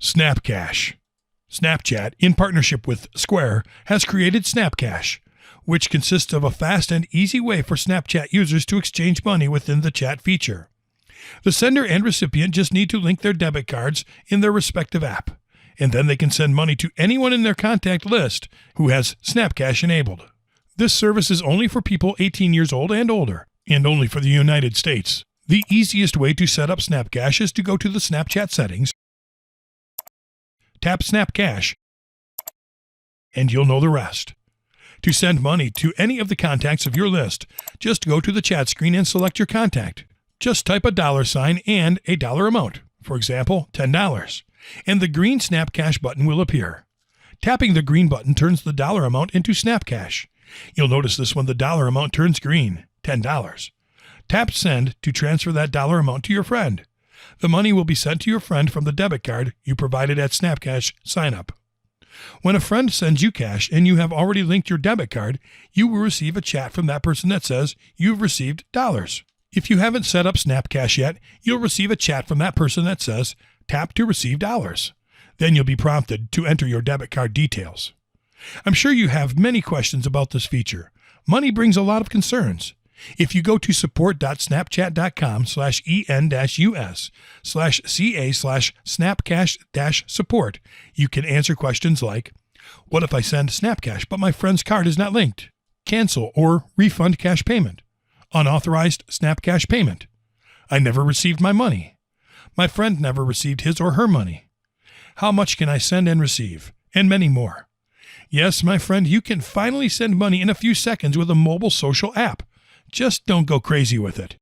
Snapcash. Snapchat, in partnership with Square, has created Snapcash, which consists of a fast and easy way for Snapchat users to exchange money within the chat feature. The sender and recipient just need to link their debit cards in their respective app, and then they can send money to anyone in their contact list who has Snapcash enabled. This service is only for people 18 years old and older, and only for the United States. The easiest way to set up Snapcash is to go to the Snapchat settings, tap Snapcash, and you'll know the rest. To send money to any of the contacts of your list, just go to the chat screen and select your contact. Just type a $sign and a dollar amount, for example, $10, and the green Snapcash button will appear. Tapping the green button turns the dollar amount into Snapcash. You'll notice this when the dollar amount turns green, $10. Tap Send to transfer that dollar amount to your friend. The money will be sent to your friend from the debit card you provided at Snapcash sign-up. When a friend sends you cash and you have already linked your debit card, you will receive a chat from that person that says you've received dollars. If you haven't set up Snapcash yet, you'll receive a chat from that person that says, tap to receive dollars. Then you'll be prompted to enter your debit card details. I'm sure you have many questions about this feature. Money brings a lot of concerns. If you go to support.snapchat.com/en-us/ca/snapcash-support, you can answer questions like, what if I send Snapcash but my friend's card is not linked? Cancel or refund cash payment. Unauthorized Snapcash payment. I never received my money. My friend never received his or her money. How much can I send and receive? And many more. Yes, my friend, you can finally send money in a few seconds with a mobile social app. Just don't go crazy with it.